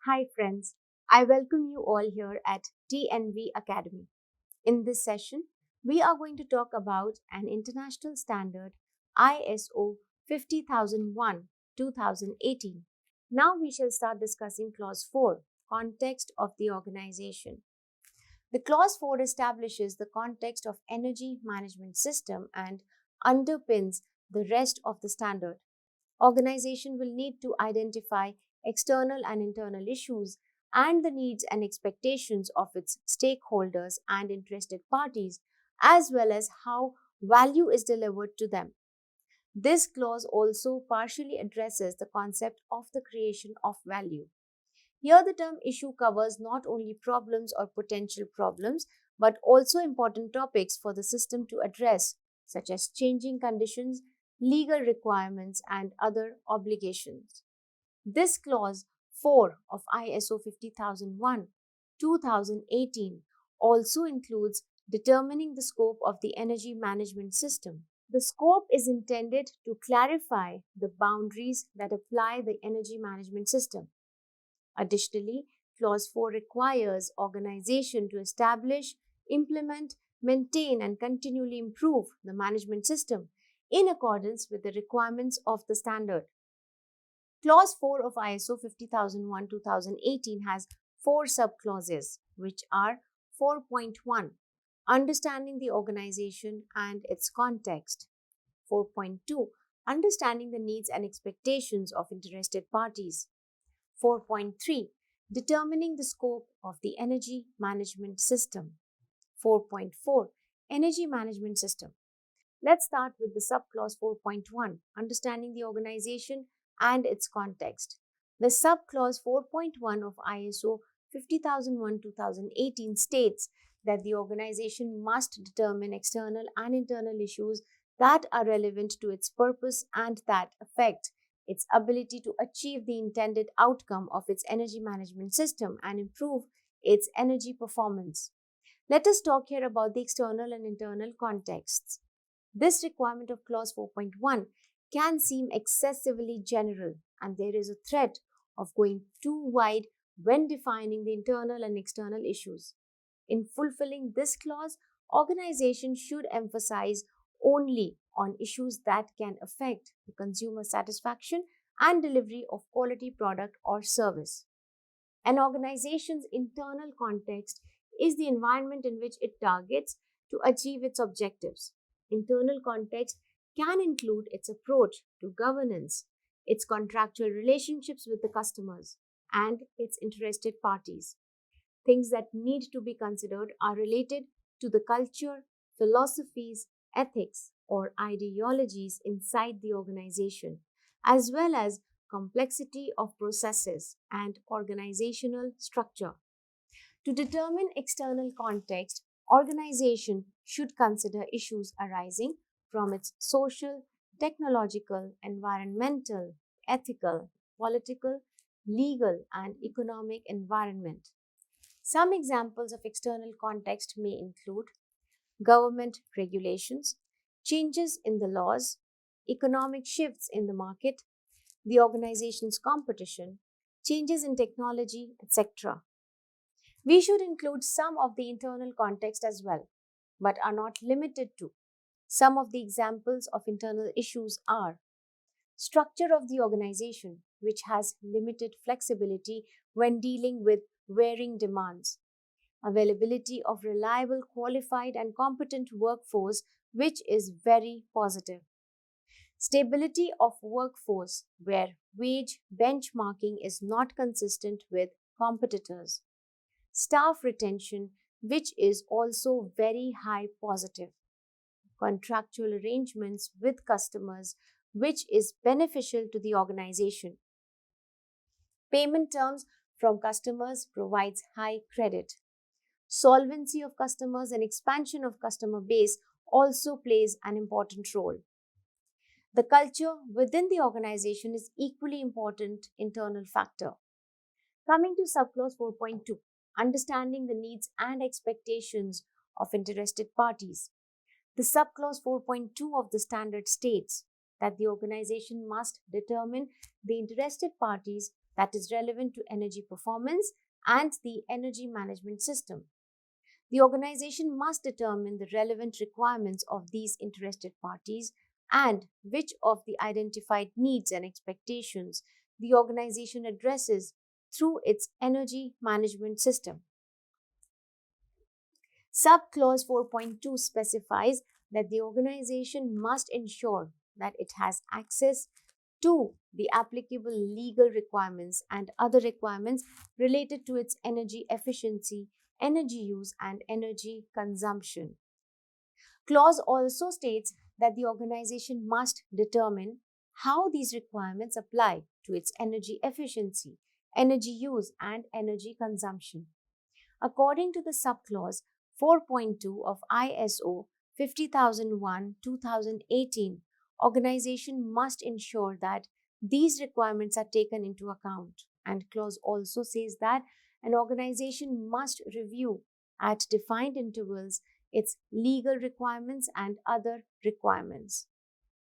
Hi friends, I welcome you all here at TNV Academy. In this session, we are going to talk about an international standard ISO 50001 2018. Now we shall start discussing Clause 4, Context of the Organization. The Clause 4 establishes the context of energy management system and underpins the rest of the standard. Organization will need to identify external and internal issues and the needs and expectations of its stakeholders and interested parties, as well as how value is delivered to them. This clause also partially addresses the concept of the creation of value. Here, the term issue covers not only problems or potential problems, but also important topics for the system to address, such as changing conditions, legal requirements, and other obligations. This clause 4 of ISO 50001 2018 also includes determining the scope of the energy management system. The scope is intended to clarify the boundaries that apply the energy management system. Additionally, Clause 4 requires organization to establish, implement, maintain, and continually improve the management system in accordance with the requirements of the standard. Clause 4 of ISO 50001 2018 has four subclauses, which are 4.1 Understanding the organization and its context, 4.2 Understanding the needs and expectations of interested parties, 4.3 Determining the scope of the energy management system. 4.4 Energy management system. Let's start with the subclause 4.1 Understanding the organization and its context. The subclause 4.1 of ISO 50001 2018 states that the organization must determine external and internal issues that are relevant to its purpose and that affect its ability to achieve the intended outcome of its energy management system and improve its energy performance. Let us talk here about the external and internal contexts. This requirement of Clause 4.1 can seem excessively general, and there is a threat of going too wide when defining the internal and external issues. In fulfilling this clause, organizations should emphasize only on issues that can affect the consumer satisfaction and delivery of quality product or service. An organization's internal context is the environment in which it targets to achieve its objectives. Internal context can include its approach to governance, its contractual relationships with the customers, and its interested parties. Things that need to be considered are related to the culture, philosophies, ethics, or ideologies inside the organization, as well as complexity of processes and organizational structure. To determine external context, organization should consider issues arising from its social, technological, environmental, ethical, political, legal, and economic environment. Some examples of external context may include government regulations, changes in the laws, economic shifts in the market, the organization's competition, changes in technology, etc. We should include some of the internal context as well, but are not limited to. Some of the examples of internal issues are structure of the organization, which has limited flexibility when dealing with varying demands, availability of reliable, qualified, and competent workforce, which is very positive, stability of workforce, where wage benchmarking is not consistent with competitors, staff retention, which is also very high positive, contractual arrangements with customers, which is beneficial to the organization. Payment terms from customers provides high credit. Solvency of customers and expansion of customer base also plays an important role. The culture within the organization is equally important internal factor. Coming to subclause 4.2, understanding the needs and expectations of interested parties. The subclause 4.2 of the standard states that the organization must determine the interested parties that is relevant to energy performance and the energy management system. The organization must determine the relevant requirements of these interested parties and which of the identified needs and expectations the organization addresses through its energy management system. Subclause 4.2 specifies that the organization must ensure that it has access to the applicable legal requirements and other requirements related to its energy efficiency, energy use, and energy consumption. Clause also states that the organization must determine how these requirements apply to its energy efficiency, energy use, and energy consumption. According to the subclause 4.2 of ISO 50001-2018, organization must ensure that these requirements are taken into account. And clause also says that an organization must review at defined intervals its legal requirements and other requirements.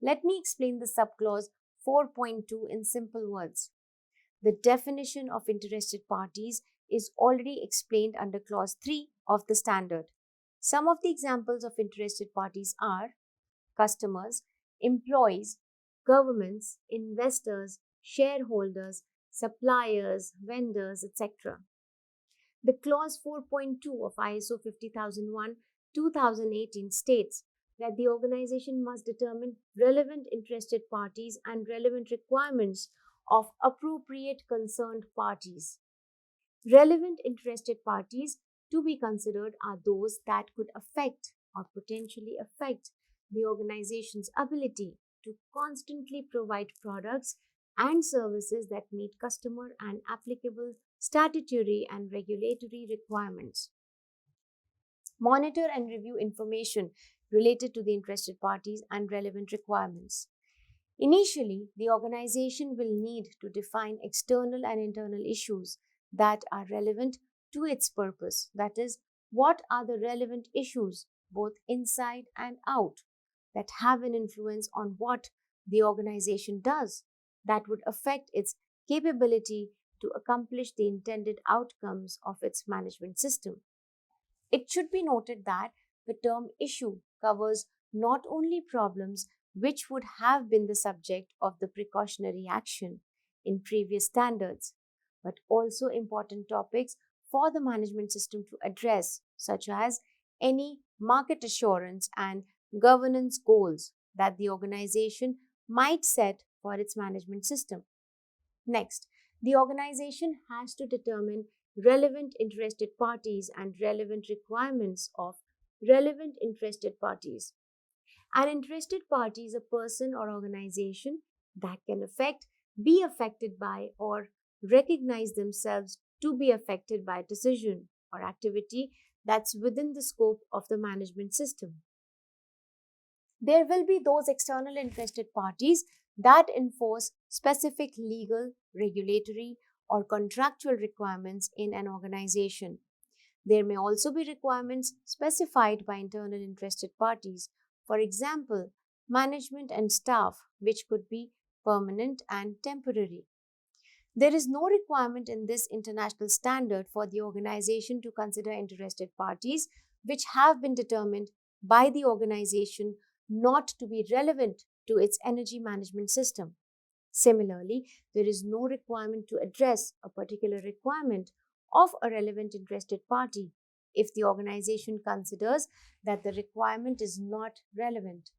Let me explain the subclause 4.2 in simple words. The definition of interested parties is already explained under Clause 3 of the standard. Some of the examples of interested parties are customers, employees, governments, investors, shareholders, suppliers, vendors, etc. The Clause 4.2 of ISO 50001-2018 states that the organization must determine relevant interested parties and relevant requirements of appropriate concerned parties. Relevant interested parties to be considered are those that could affect or potentially affect the organization's ability to constantly provide products and services that meet customer and applicable statutory and regulatory requirements. Monitor and review information related to the interested parties and relevant requirements. Initially, the organization will need to define external and internal issues that are relevant to its purpose. That is, what are the relevant issues, both inside and out, that have an influence on what the organization does, that would affect its capability to accomplish the intended outcomes of its management system. It should be noted that the term issue covers not only problems which would have been the subject of the precautionary action in previous standards, but also important topics for the management system to address, such as any market assurance and governance goals that the organization might set for its management system. Next, the organization has to determine relevant interested parties and relevant requirements of relevant interested parties. An interested party is a person or organization that can be affected by, or recognize themselves to be affected by a decision or activity that's within the scope of the management system. There will be those external interested parties that enforce specific legal, regulatory, or contractual requirements in an organization. There may also be requirements specified by internal interested parties, for example, management and staff, which could be permanent and temporary. There is no requirement in this international standard for the organization to consider interested parties which have been determined by the organization not to be relevant to its energy management system. Similarly, there is no requirement to address a particular requirement of a relevant interested party if the organization considers that the requirement is not relevant.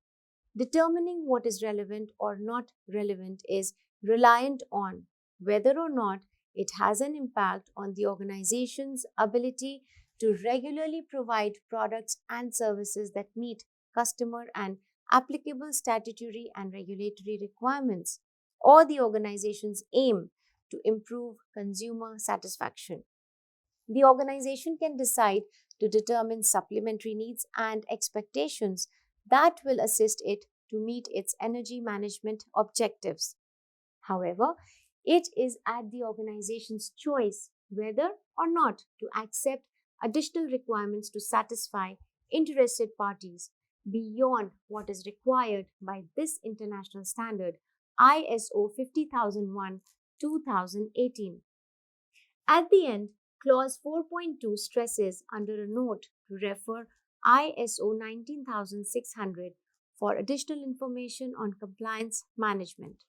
Determining what is relevant or not relevant is reliant on whether or not it has an impact on the organization's ability to regularly provide products and services that meet customer and applicable statutory and regulatory requirements, or the organization's aim to improve consumer satisfaction. The organization can decide to determine supplementary needs and expectations that will assist it to meet its energy management objectives. However, it is at the organization's choice whether or not to accept additional requirements to satisfy interested parties beyond what is required by this international standard, ISO 2018. At the end, Clause 4.2 stresses under a note to refer ISO 19600 for additional information on compliance management.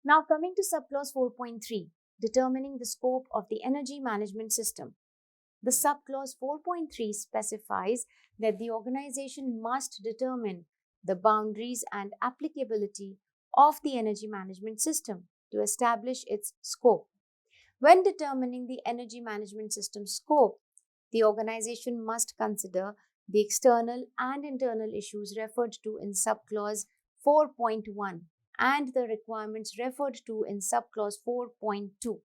Now, coming to Subclause 4.3, determining the scope of the energy management system. The Subclause 4.3 specifies that the organization must determine the boundaries and applicability of the energy management system to establish its scope. When determining the energy management system scope, the organization must consider the external and internal issues referred to in Subclause 4.1 and the requirements referred to in Subclause 4.2.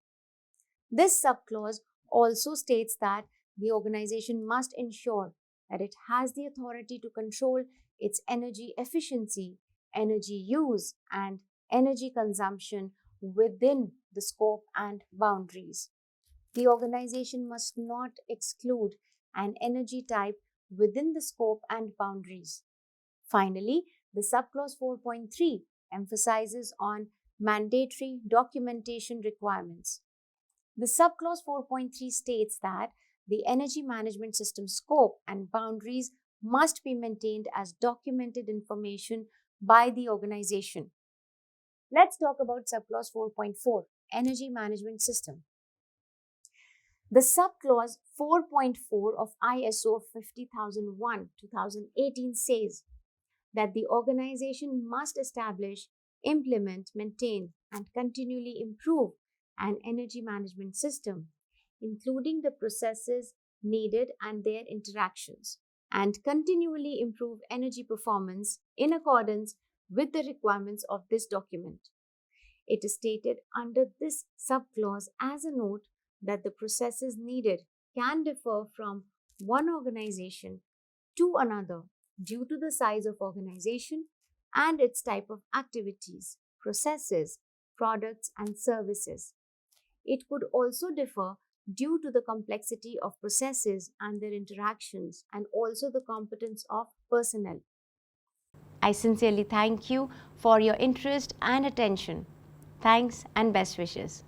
This subclause also states that the organization must ensure that it has the authority to control its energy efficiency, energy use, and energy consumption within the scope and boundaries. The organization must not exclude an energy type within the scope and boundaries. Finally, the subclause 4.3 emphasizes on mandatory documentation requirements. The subclause 4.3 states that the energy management system scope and boundaries must be maintained as documented information by the organization. Let's talk about subclause 4.4, energy management system. The subclause 4.4 of ISO 50001-2018 says that the organization must establish, implement, maintain, and continually improve an energy management system, including the processes needed and their interactions, and continually improve energy performance in accordance with the requirements of this document. It is stated under this subclause as a note that the processes needed can differ from one organization to another due to the size of organization and its type of activities, processes, products, and services. It could also differ due to the complexity of processes and their interactions and also the competence of personnel. I sincerely thank you for your interest and attention. Thanks and best wishes.